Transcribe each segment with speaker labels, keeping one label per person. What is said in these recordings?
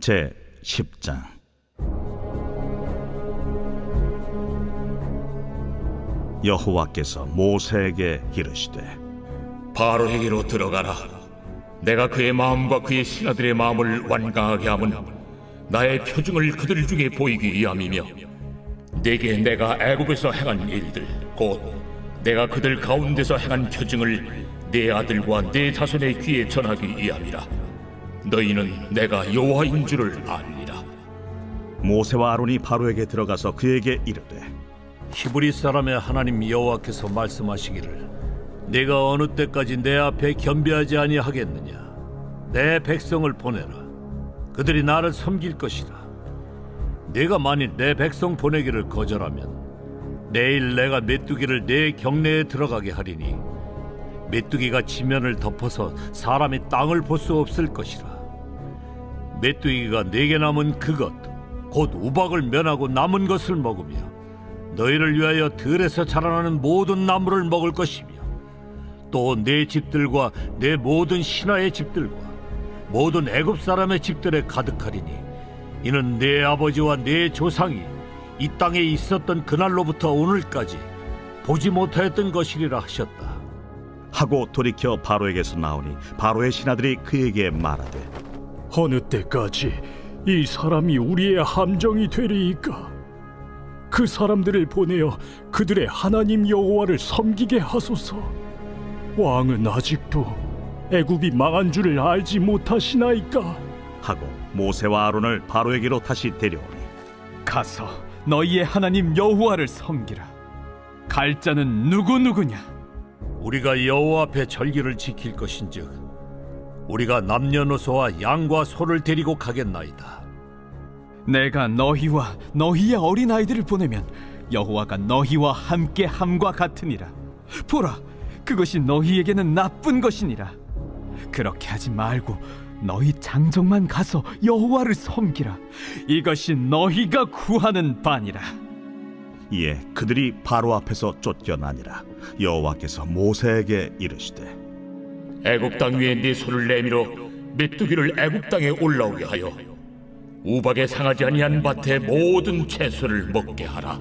Speaker 1: 제 10장. 여호와께서 모세에게 이르시되
Speaker 2: 바로에게로 들어가라. 내가 그의 마음과 그의 신하들의 마음을 완강하게 함은 나의 표징을 그들 중에 보이기 위함이며, 내게 내가 애굽에서 행한 일들 곧 내가 그들 가운데서 행한 표징을 네 아들과 네 자손의 귀에 전하기 위함이라. 너희는 내가 여호와인 줄을 알리라.
Speaker 1: 모세와 아론이 바로에게 들어가서 그에게 이르되
Speaker 3: 히브리 사람의 하나님 여호와께서 말씀하시기를 내가 어느 때까지 내 앞에 겸비하지 아니하겠느냐. 내 백성을 보내라. 그들이 나를 섬길 것이라. 내가 만일 내 백성 보내기를 거절하면 내일 내가 메뚜기를 내 경내에 들어가게 하리니 메뚜기가 지면을 덮어서 사람이 땅을 볼 수 없을 것이라. 메뚜기가 내게 남은 그것 곧 우박을 면하고 남은 것을 먹으며 너희를 위하여 들에서 자라나는 모든 나무를 먹을 것이며, 또 내 집들과 내 모든 신하의 집들과 모든 애굽 사람의 집들에 가득하리니 이는 내 아버지와 내 조상이 이 땅에 있었던 그날로부터 오늘까지 보지 못하였던 것이리라 하셨다.
Speaker 1: 하고 돌이켜 바로에게서 나오니 바로의 신하들이 그에게 말하되
Speaker 4: 어느 때까지 이 사람이 우리의 함정이 되리이까? 그 사람들을 보내어 그들의 하나님 여호와를 섬기게 하소서. 왕은 아직도 애굽이 망한 줄을 알지 못하시나이까?
Speaker 1: 하고 모세와 아론을 바로에게로 다시 데려오니
Speaker 5: 가서 너희의 하나님 여호와를 섬기라. 갈 자는 누구냐?
Speaker 3: 우리가 여호와 앞에 절기를 지킬 것인즉 우리가 남녀노소와 양과 소를 데리고 가겠나이다.
Speaker 5: 내가 너희와 너희의 어린아이들을 보내면 여호와가 너희와 함께 함과 같으니라. 보라, 그것이 너희에게는 나쁜 것이니라. 그렇게 하지 말고 너희 장정만 가서 여호와를 섬기라. 이것이 너희가 구하는 바니라.
Speaker 1: 이에 그들이 바로 앞에서 쫓겨나니라. 여호와께서 모세에게 이르시되
Speaker 2: 애굽 땅 위에 네 손을 내밀어 메뚜기를 애굽 땅에 올라오게 하여 우박에 상하지 아니한 밭의 모든 채소를 먹게 하라.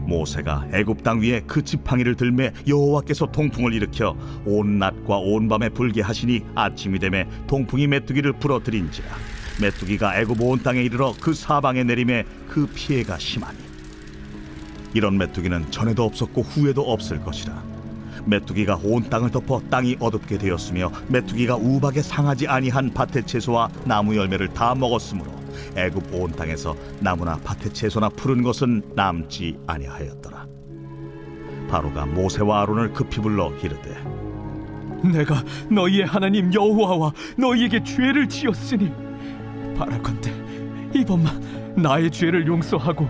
Speaker 1: 모세가 애굽 땅 위에 그 지팡이를 들매 여호와께서 동풍을 일으켜 온 낮과 온 밤에 불게 하시니 아침이 되매 동풍이 메뚜기를 불어들인지라. 메뚜기가 애굽 온 땅에 이르러 그 사방에 내림에 그 피해가 심하니 이런 메뚜기는 전에도 없었고 후에도 없을 것이라. 메뚜기가 온 땅을 덮어 땅이 어둡게 되었으며 메뚜기가 우박에 상하지 아니한 밭의 채소와 나무 열매를 다 먹었으므로 애굽 온 땅에서 나무나 밭의 채소나 푸른 것은 남지 아니하였더라. 바로가 모세와 아론을 급히 불러 이르되
Speaker 5: 내가 너희의 하나님 여호와와 너희에게 죄를 지었으니 바라건대 이번만 나의 죄를 용서하고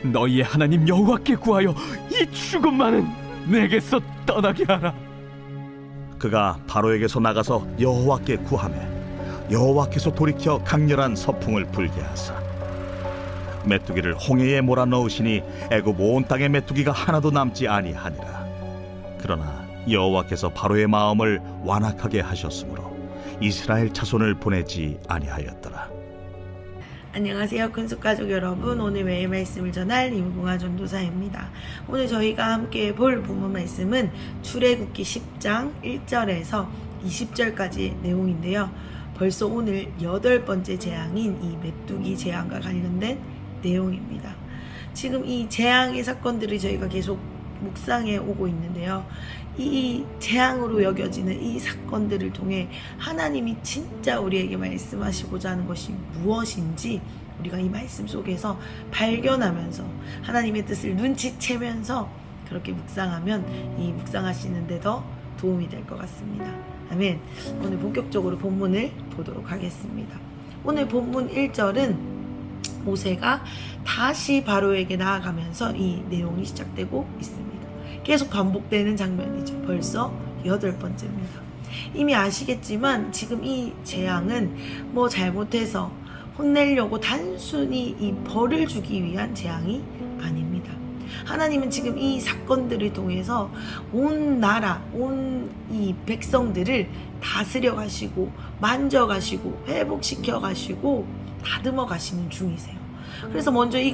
Speaker 5: 너희의 하나님 여호와께 구하여 이 죽음만은 내게서 떠나게 하라.
Speaker 1: 그가 바로에게서 나가서 여호와께 구하매 여호와께서 돌이켜 강렬한 서풍을 불게 하사 메뚜기를 홍해에 몰아넣으시니 애굽 온 땅에 메뚜기가 하나도 남지 아니하니라. 그러나 여호와께서 바로의 마음을 완악하게 하셨으므로 이스라엘 자손을 보내지 아니하였더라.
Speaker 6: 안녕하세요, 큰숙가족 여러분. 오늘 매일 말씀을 전할 이무궁화 전도사입니다. 오늘 저희가 함께 볼 본문 말씀은 출애굽기 10장 1절에서 20절까지의 내용인데요. 벌써 오늘 8번째 재앙인 이 메뚜기 재앙과 관련된 내용입니다. 지금 이 재앙의 사건들을 저희가 계속 묵상해 오고 있는데요. 이 재앙으로 여겨지는 이 사건들을 통해 하나님이 진짜 우리에게 말씀하시고자 하는 것이 무엇인지 우리가 이 말씀 속에서 발견하면서 하나님의 뜻을 눈치채면서 그렇게 묵상하면 이 묵상하시는 데 더 도움이 될 것 같습니다. 아멘. 오늘 본격적으로 본문을 보도록 하겠습니다. 오늘 본문 1절은 모세가 다시 바로에게 나아가면서 이 내용이 시작되고 있습니다. 계속 반복되는 장면이죠. 벌써 8번째입니다. 이미 아시겠지만 지금 이 재앙은 뭐 잘못해서 혼내려고 단순히 이 벌을 주기 위한 재앙이 아닙니다. 하나님은 지금 이 사건들을 통해서 온 나라, 온 이 백성들을 다스려 가시고 만져 가시고 회복시켜 가시고 다듬어 가시는 중이세요. 그래서 먼저 이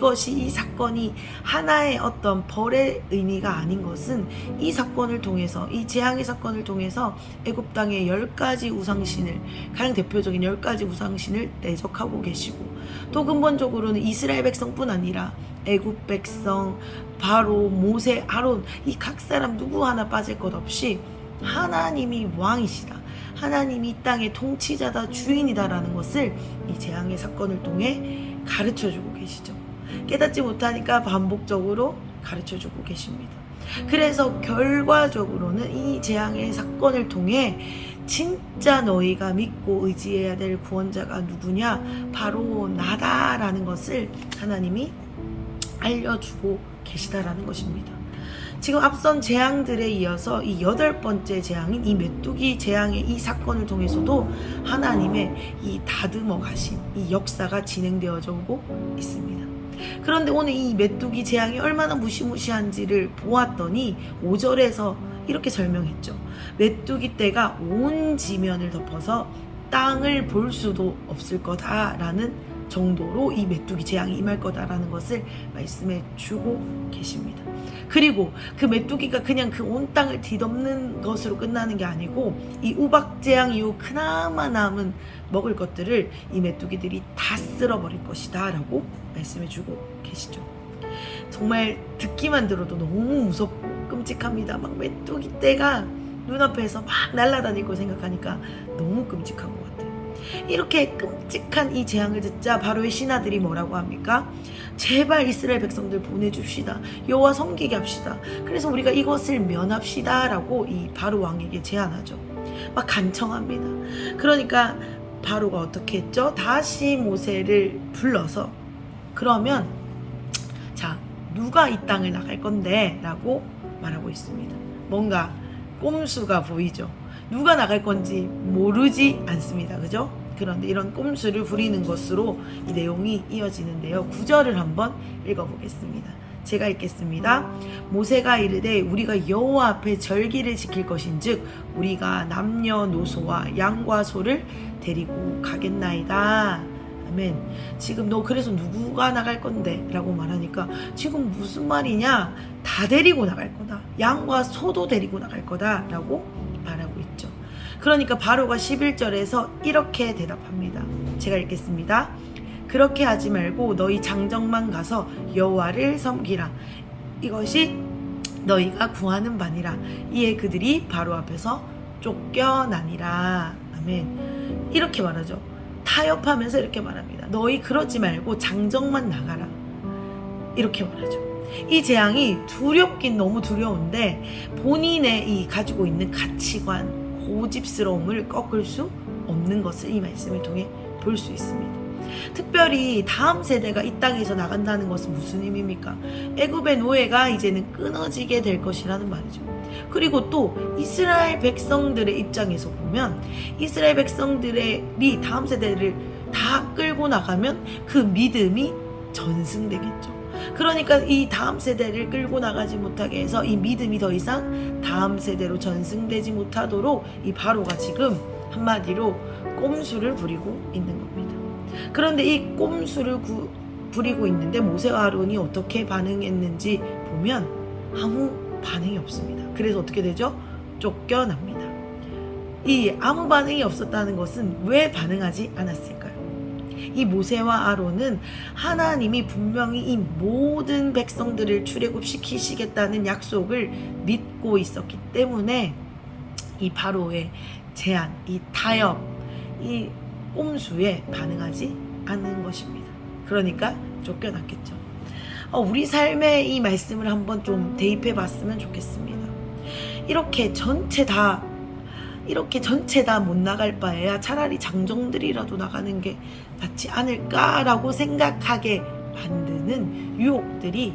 Speaker 6: 사건이 하나의 어떤 벌의 의미가 아닌 것은 이 사건을 통해서, 이 재앙의 사건을 통해서 애굽 땅의 10가지 우상신을, 가장 대표적인 10가지 우상신을 대적하고 계시고, 또 근본적으로는 이스라엘 백성뿐 아니라 애굽 백성, 바로, 모세, 아론, 이 각 사람 누구 하나 빠질 것 없이 하나님이 왕이시다, 하나님이 이 땅의 통치자다, 주인이다라는 것을 이 재앙의 사건을 통해 가르쳐주고 계시죠. 깨닫지 못하니까 반복적으로 가르쳐주고 계십니다. 그래서 결과적으로는 이 재앙의 사건을 통해 진짜 너희가 믿고 의지해야 될 구원자가 누구냐, 바로 나다라는 것을 하나님이 알려주고 계시다라는 것입니다. 지금 앞선 재앙들에 이어서 이 8번째 재앙인 이 메뚜기 재앙의 이 사건을 통해서도 하나님의 이 다듬어 가신 이 역사가 진행되어져 오고 있습니다. 그런데 오늘 이 메뚜기 재앙이 얼마나 무시무시한지를 보았더니 5절에서 이렇게 설명했죠. 메뚜기 떼가 온 지면을 덮어서 땅을 볼 수도 없을 거다라는 정도로 이 메뚜기 재앙이 임할 거다라는 것을 말씀해 주고 계십니다. 그리고 그 메뚜기가 그냥 그 온 땅을 뒤덮는 것으로 끝나는 게 아니고, 이 우박 재앙 이후 그나마 남은 먹을 것들을 이 메뚜기들이 다 쓸어버릴 것이다 라고 말씀해 주고 계시죠. 정말 듣기만 들어도 너무 무섭고 끔찍합니다. 막 메뚜기 떼가 눈앞에서 막 날아다닐 거 생각하니까 너무 끔찍한 것 같아요. 이렇게 끔찍한 이 재앙을 듣자 바로의 신하들이 뭐라고 합니까? 제발 이스라엘 백성들 보내줍시다. 여호와 섬기게 합시다. 그래서 우리가 이것을 면합시다 라고 이 바로 왕에게 제안하죠. 막 간청합니다. 그러니까 바로가 어떻게 했죠? 다시 모세를 불러서, 그러면 자, 누가 이 땅을 나갈 건데? 라고 말하고 있습니다. 뭔가 꼼수가 보이죠. 누가 나갈 건지 모르지 않습니다. 그죠? 그런데 이런 꼼수를 부리는 것으로 이 내용이 이어지는데요. 9절을 한번 읽어보겠습니다. 제가 읽겠습니다. 모세가 이르되 우리가 여호와 앞에 절기를 지킬 것인즉 우리가 남녀노소와 양과 소를 데리고 가겠나이다. 아멘. 지금 너 그래서 누구가 나갈 건데? 라고 말하니까 지금 무슨 말이냐? 다 데리고 나갈 거다. 양과 소도 데리고 나갈 거다. 라고 말하고 있죠. 그러니까 바로가 11절에서 이렇게 대답합니다. 제가 읽겠습니다. 그렇게 하지 말고 너희 장정만 가서 여호와를 섬기라. 이것이 너희가 구하는 바니라. 이에 그들이 바로 앞에서 쫓겨나니라. 아멘. 이렇게 말하죠. 타협하면서 이렇게 말합니다. 너희 그러지 말고 장정만 나가라. 이렇게 말하죠. 이 재앙이 두렵긴 너무 두려운데 본인의 이 가지고 있는 가치관, 고집스러움을 꺾을 수 없는 것을 이 말씀을 통해 볼 수 있습니다. 특별히 다음 세대가 이 땅에서 나간다는 것은 무슨 의미입니까? 애굽의 노예가 이제는 끊어지게 될 것이라는 말이죠. 그리고 또 이스라엘 백성들의 입장에서 보면 이스라엘 백성들이 다음 세대를 다 끌고 나가면 그 믿음이 전승되겠죠. 그러니까 이 다음 세대를 끌고 나가지 못하게 해서 이 믿음이 더 이상 다음 세대로 전승되지 못하도록 이 바로가 지금 한마디로 꼼수를 부리고 있는 겁니다. 그런데 이 꼼수를 부리고 있는데 모세와 아론이 어떻게 반응했는지 보면 아무 반응이 없습니다. 그래서 어떻게 되죠? 쫓겨납니다. 이 아무 반응이 없었다는 것은 왜 반응하지 않았을까요? 이 모세와 아론은 하나님이 분명히 이 모든 백성들을 출애굽시키시겠다는 약속을 믿고 있었기 때문에 이 바로의 제안, 이 타협, 이 꼼수에 반응하지 않는 것입니다. 그러니까 쫓겨났겠죠. 우리 삶의 이 말씀을 한번 좀 대입해 봤으면 좋겠습니다. 이렇게 전체 다 못 나갈 바에야 차라리 장정들이라도 나가는 게 낫지 않을까라고 생각하게 만드는 유혹들이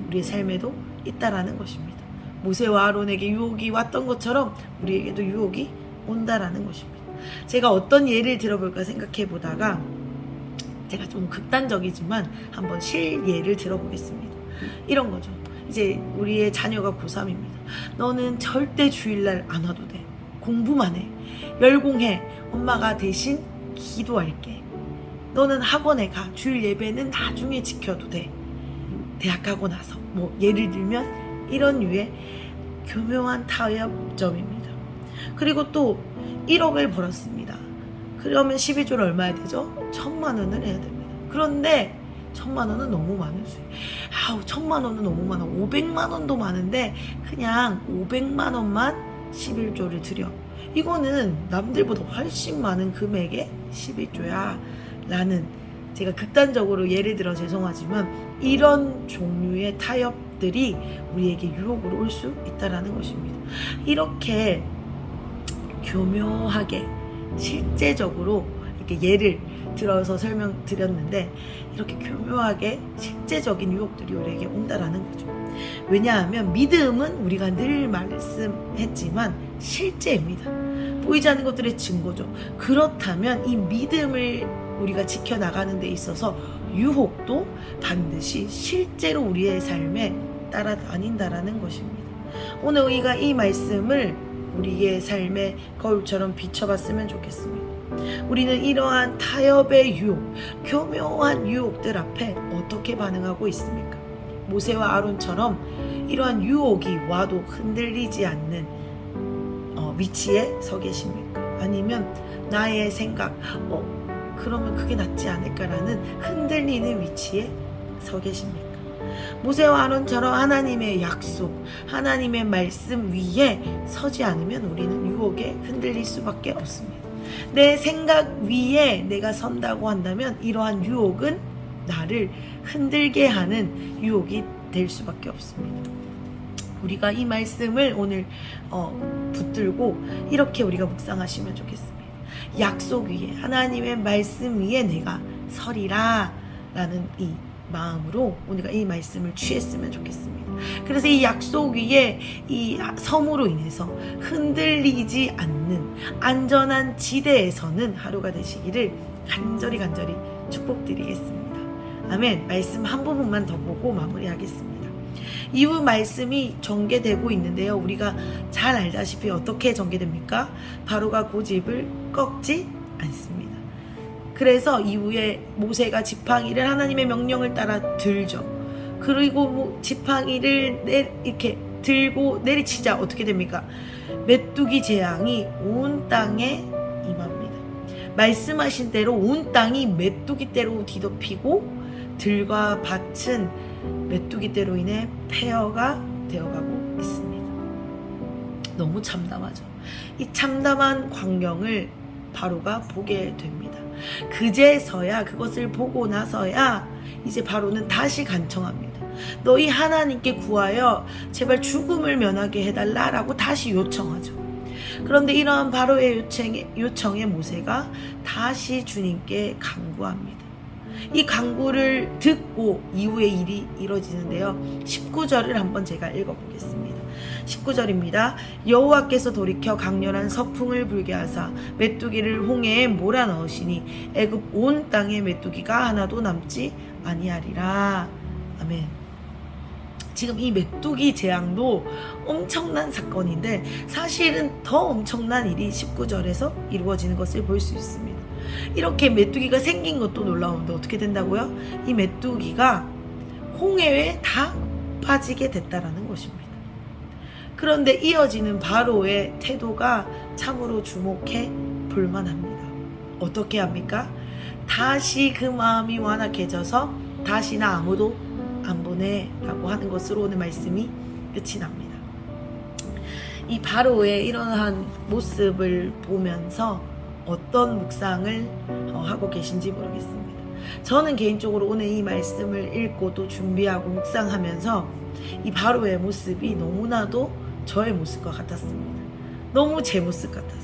Speaker 6: 우리의 삶에도 있다라는 것입니다. 모세와 아론에게 유혹이 왔던 것처럼 우리에게도 유혹이 온다라는 것입니다. 제가 어떤 예를 들어볼까 생각해 보다가 제가 좀 극단적이지만 한번 실예를 들어보겠습니다. 이런 거죠. 이제 우리의 자녀가 고3입니다. 너는 절대 주일날 안 와도 돼. 공부만 해. 열공해. 엄마가 대신 기도할게. 너는 학원에 가. 주일 예배는 나중에 지켜도 돼. 대학 가고 나서. 뭐 예를 들면 이런 류의 교묘한 타협점입니다. 그리고 또 1억을 벌었습니다. 그러면 12조를 얼마야 되죠? 1,000만 원을 해야 됩니다. 그런데 1,000만 원은 너무 많은 수익. 1,000만 원은 너무 많아. 500만 원도 많은데 그냥 500만 원만 11조를 드려. 이거는 남들보다 훨씬 많은 금액의 11조야 라는, 제가 극단적으로 예를 들어 죄송하지만 이런 종류의 타협들이 우리에게 유혹으로 올 수 있다라는 것입니다. 이렇게 교묘하게 실제적으로 이렇게 예를 들어서 설명드렸는데, 이렇게 교묘하게 실제적인 유혹들이 우리에게 온다라는 거죠. 왜냐하면 믿음은 우리가 늘 말씀했지만 실제입니다. 보이지 않는 것들의 증거죠. 그렇다면 이 믿음을 우리가 지켜나가는 데 있어서 유혹도 반드시 실제로 우리의 삶에 따라다닌다라는 것입니다. 오늘 우리가 이 말씀을 우리의 삶의 거울처럼 비춰봤으면 좋겠습니다. 우리는 이러한 타협의 유혹, 교묘한 유혹들 앞에 어떻게 반응하고 있습니까? 모세와 아론처럼 이러한 유혹이 와도 흔들리지 않는 위치에 서 계십니까? 아니면 나의 생각, 그러면 그게 낫지 않을까라는 흔들리는 위치에 서 계십니까? 모세와 아론처럼 하나님의 약속, 하나님의 말씀 위에 서지 않으면 우리는 유혹에 흔들릴 수밖에 없습니다. 내 생각 위에 내가 선다고 한다면 이러한 유혹은 나를 흔들게 하는 유혹이 될 수밖에 없습니다. 우리가 이 말씀을 오늘 붙들고 이렇게 우리가 묵상하시면 좋겠습니다. 약속 위에, 하나님의 말씀 위에 내가 서리라 라는 이 마음으로 우리가 이 말씀을 취했으면 좋겠습니다. 그래서 이 약속 위에 이 섬으로 인해서 흔들리지 않는 안전한 지대에서는 하루가 되시기를 간절히 축복드리겠습니다. 아멘. 말씀 한 부분만 더 보고 마무리하겠습니다. 이후 말씀이 전개되고 있는데요. 우리가 잘 알다시피 어떻게 전개됩니까? 바로가 고집을 꺾지 않습니다. 그래서 이후에 모세가 지팡이를 하나님의 명령을 따라 들죠. 그리고 지팡이를 이렇게 들고 내리치자 어떻게 됩니까? 메뚜기 재앙이 온 땅에 임합니다. 말씀하신 대로 온 땅이 메뚜기 떼로 뒤덮이고 들과 밭은 메뚜기 떼로 인해 폐허가 되어가고 있습니다. 너무 참담하죠. 이 참담한 광경을 바로가 보게 됩니다. 그제서야, 그것을 보고 나서야 이제 바로는 다시 간청합니다. 너희 하나님께 구하여 제발 죽음을 면하게 해달라라고 다시 요청하죠. 그런데 이러한 바로의 요청에 모세가 다시 주님께 간구합니다. 이 간구를 듣고 이후의 일이 이루어지는데요. 19절을 한번 제가 읽어보겠습니다. 19절입니다. 여호와께서 돌이켜 강렬한 서풍을 불게 하사 메뚜기를 홍해에 몰아넣으시니 애굽 온 땅에 메뚜기가 하나도 남지 아니하리라. 아멘. 지금 이 메뚜기 재앙도 엄청난 사건인데 사실은 더 엄청난 일이 19절에서 이루어지는 것을 볼 수 있습니다. 이렇게 메뚜기가 생긴 것도 놀라운데 어떻게 된다고요? 이 메뚜기가 홍해에 다 빠지게 됐다라는 것입니다. 그런데 이어지는 바로의 태도가 참으로 주목해 볼만합니다. 어떻게 합니까? 다시 그 마음이 완악해져서 다시나 아무도 안 보내라고 하는 것으로 오늘 말씀이 끝이 납니다. 이 바로의 이러한 모습을 보면서 어떤 묵상을 하고 계신지 모르겠습니다. 저는 개인적으로 오늘 이 말씀을 읽고 또 준비하고 묵상하면서 이 바로의 모습이 너무나도 저의 모습과 같았습니다. 너무 제 모습 같았어요.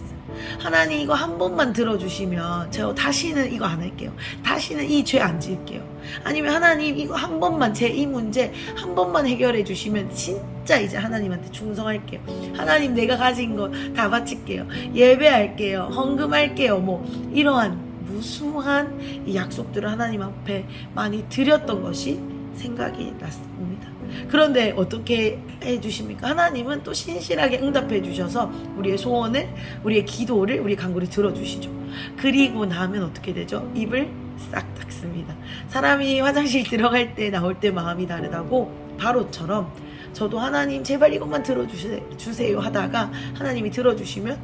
Speaker 6: 하나님 이거 한 번만 들어주시면 제가 다시는 이거 안 할게요. 다시는 이 죄 안 지을게요. 아니면 하나님 이거 한 번만 제 이 문제 한 번만 해결해 주시면 진짜 이제 하나님한테 충성할게요. 하나님 내가 가진 거 다 바칠게요. 예배할게요. 헌금할게요. 뭐 이러한 무수한 이 약속들을 하나님 앞에 많이 드렸던 것이 생각이 났습니다. 그런데 어떻게 해주십니까? 하나님은 또 신실하게 응답해 주셔서 우리의 소원을, 우리의 기도를, 우리의 간구를 들어주시죠. 그리고 나면 어떻게 되죠? 입을 싹 닦습니다. 사람이 화장실 들어갈 때 나올 때 마음이 다르다고 바로처럼 저도 하나님 제발 이것만 들어주세요 하다가 하나님이 들어주시면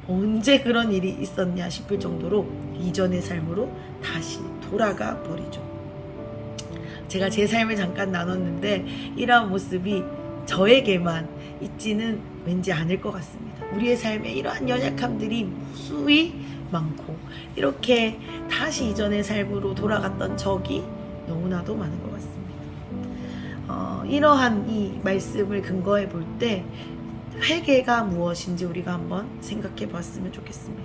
Speaker 6: 언제 그런 일이 있었냐 싶을 정도로 이전의 삶으로 다시 돌아가 버리죠. 제가 제 삶을 잠깐 나눴는데 이러한 모습이 저에게만 있지는 왠지 않을 것 같습니다. 우리의 삶에 이러한 연약함들이 무수히 많고 이렇게 다시 이전의 삶으로 돌아갔던 적이 너무나도 많은 것 같습니다. 이러한 이 말씀을 근거해 볼 때 회개가 무엇인지 우리가 한번 생각해 봤으면 좋겠습니다.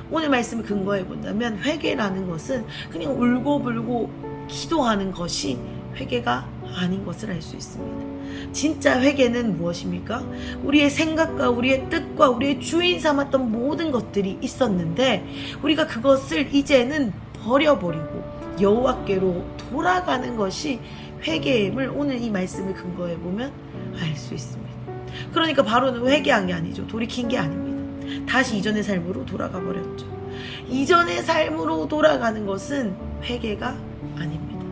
Speaker 6: 오늘 말씀을 근거해 본다면 회개라는 것은 그냥 울고불고 기도하는 것이 회개가 아닌 것을 알 수 있습니다. 진짜 회개는 무엇입니까? 우리의 생각과 우리의 뜻과 우리의 주인 삼았던 모든 것들이 있었는데 우리가 그것을 이제는 버려버리고 여호와께로 돌아가는 것이 회개임을 오늘 이 말씀을 근거해 보면 알 수 있습니다. 그러니까 바로는 회개한 게 아니죠. 돌이킨 게 아닙니다. 다시 이전의 삶으로 돌아가 버렸죠. 이전의 삶으로 돌아가는 것은 회개가 아닙니다.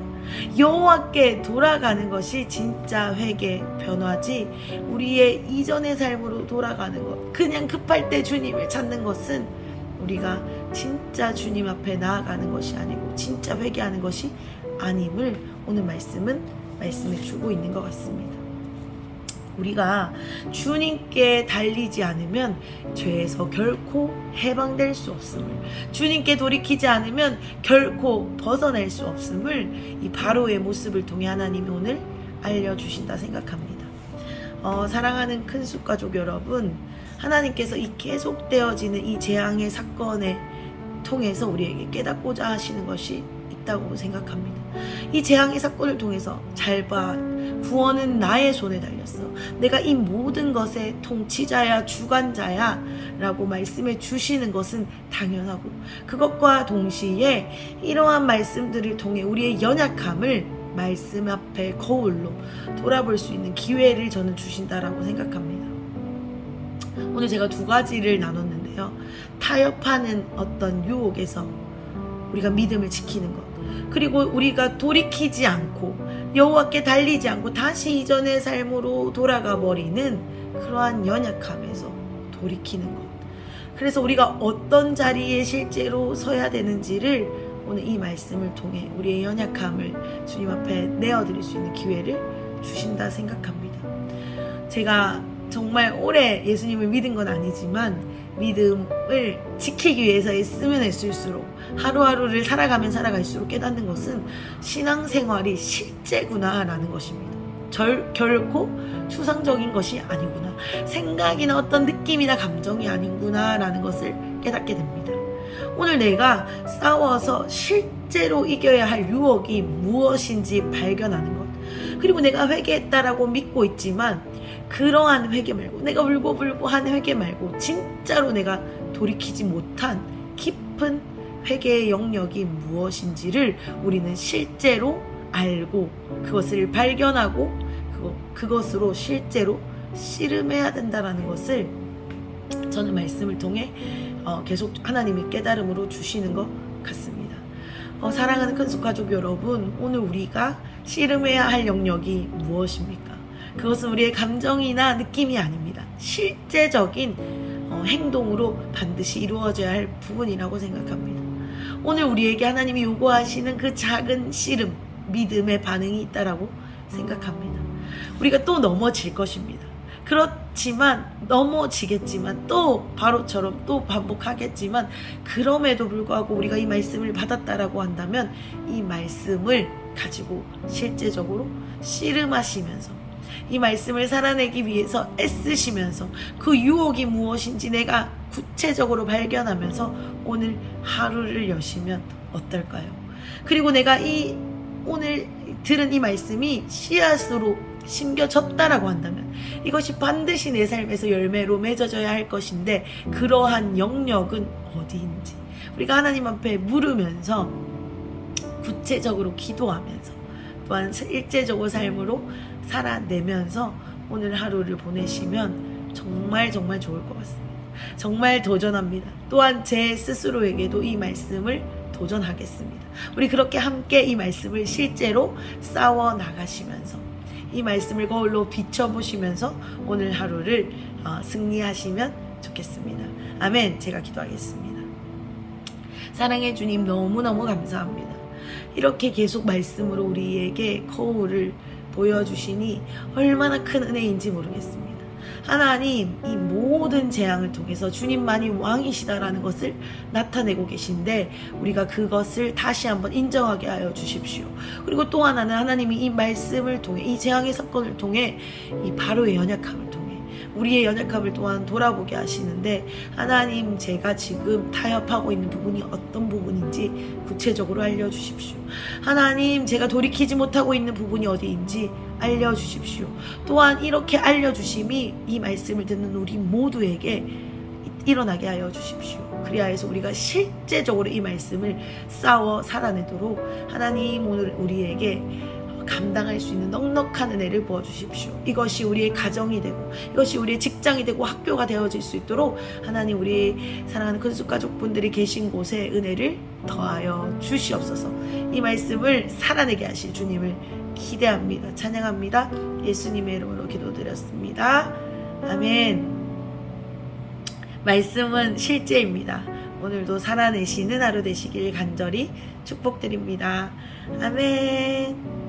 Speaker 6: 여호와께 돌아가는 것이 진짜 회개 변화지 우리의 이전의 삶으로 돌아가는 것, 그냥 급할 때 주님을 찾는 것은 우리가 진짜 주님 앞에 나아가는 것이 아니고 진짜 회개하는 것이 아님을 오늘 말씀은 말씀해 주고 있는 것 같습니다. 우리가 주님께 달리지 않으면 죄에서 결코 해방될 수 없음을, 주님께 돌이키지 않으면 결코 벗어날 수 없음을 이 바로의 모습을 통해 하나님이 오늘 알려주신다 생각합니다. 사랑하는 큰숲가족 여러분, 하나님께서 이 계속되어지는 이 재앙의 사건에 통해서 우리에게 깨닫고자 하시는 것이 있다고 생각합니다. 이 재앙의 사건을 통해서 잘 봐, 구원은 나의 손에 달렸어. 내가 이 모든 것의 통치자야 주관자야 라고 말씀해 주시는 것은 당연하고, 그것과 동시에 이러한 말씀들을 통해 우리의 연약함을 말씀 앞에 거울로 돌아볼 수 있는 기회를 저는 주신다라고 생각합니다. 오늘 제가 두 가지를 나눴는데요. 타협하는 어떤 유혹에서 우리가 믿음을 지키는 것, 그리고 우리가 돌이키지 않고 여호와께 달리지 않고 다시 이전의 삶으로 돌아가 버리는 그러한 연약함에서 돌이키는 것. 그래서 우리가 어떤 자리에 실제로 서야 되는지를 오늘 이 말씀을 통해 우리의 연약함을 주님 앞에 내어드릴 수 있는 기회를 주신다 생각합니다. 제가 정말 오래 예수님을 믿은 건 아니지만 믿음을 지키기 위해서 애쓰면 애쓸수록 하루하루를 살아가면 살아갈수록 깨닫는 것은 신앙생활이 실제구나라는 것입니다. 결코 추상적인 것이 아니구나, 생각이나 어떤 느낌이나 감정이 아니구나라는 것을 깨닫게 됩니다. 오늘 내가 싸워서 실제로 이겨야 할 유혹이 무엇인지 발견하는 것, 그리고 내가 회개했다라고 믿고 있지만 그러한 회개 말고, 내가 울고불고 하는 회개 말고 진짜로 내가 돌이키지 못한 깊은 회개의 영역이 무엇인지를 우리는 실제로 알고 그것을 발견하고 그것으로 실제로 씨름해야 된다는 것을 저는 말씀을 통해 계속 하나님이 깨달음으로 주시는 것 같습니다. 사랑하는 큰숲가족 여러분, 오늘 우리가 씨름해야 할 영역이 무엇입니까? 그것은 우리의 감정이나 느낌이 아닙니다. 실제적인 행동으로 반드시 이루어져야 할 부분이라고 생각합니다. 오늘 우리에게 하나님이 요구하시는 그 작은 씨름, 믿음의 반응이 있다라고 생각합니다. 우리가 또 넘어질 것입니다. 그렇지만 넘어지겠지만 또 바로처럼 또 반복하겠지만, 그럼에도 불구하고 우리가 이 말씀을 받았다라고 한다면 이 말씀을 가지고 실제적으로 씨름하시면서 이 말씀을 살아내기 위해서 애쓰시면서 그 유혹이 무엇인지 내가 구체적으로 발견하면서 오늘 하루를 여시면 어떨까요? 그리고 내가 오늘 들은 이 말씀이 씨앗으로 심겨졌다라고 한다면 이것이 반드시 내 삶에서 열매로 맺어져야 할 것인데, 그러한 영역은 어디인지 우리가 하나님 앞에 물으면서 구체적으로 기도하면서 또한 일제적으로 삶으로 살아내면서 오늘 하루를 보내시면 정말 좋을 것 같습니다. 정말 도전합니다. 또한 제 스스로에게도 이 말씀을 도전하겠습니다. 우리 그렇게 함께 이 말씀을 실제로 싸워 나가시면서 이 말씀을 거울로 비춰보시면서 오늘 하루를 승리하시면 좋겠습니다. 아멘. 제가 기도하겠습니다. 사랑해 주님, 너무너무 감사합니다. 이렇게 계속 말씀으로 우리에게 거울을 보여주시니 얼마나 큰 은혜인지 모르겠습니다. 하나님, 이 모든 재앙을 통해서 주님만이 왕이시다라는 것을 나타내고 계신데 우리가 그것을 다시 한번 인정하게 하여 주십시오. 그리고 또 하나는 하나님이 이 말씀을 통해, 이 재앙의 사건을 통해 이 바로의 연약함을 통해 우리의 연약함을 또한 돌아보게 하시는데, 하나님, 제가 지금 타협하고 있는 부분이 어떤 부분인지 구체적으로 알려주십시오. 하나님, 제가 돌이키지 못하고 있는 부분이 어디인지 알려주십시오. 또한 이렇게 알려주심이 이 말씀을 듣는 우리 모두에게 일어나게 하여 주십시오. 그리하여서 우리가 실제적으로 이 말씀을 싸워 살아내도록 하나님, 오늘 우리에게 감당할 수 있는 넉넉한 은혜를 부어주십시오. 이것이 우리의 가정이 되고 이것이 우리의 직장이 되고 학교가 되어질 수 있도록 하나님, 우리 사랑하는 큰숙가족분들이 계신 곳에 은혜를 더하여 주시옵소서. 이 말씀을 살아내게 하실 주님을 기대합니다. 찬양합니다. 예수님의 이름으로 기도드렸습니다. 아멘. 말씀은 실제입니다. 오늘도 살아내시는 하루 되시길 간절히 축복드립니다. 아멘.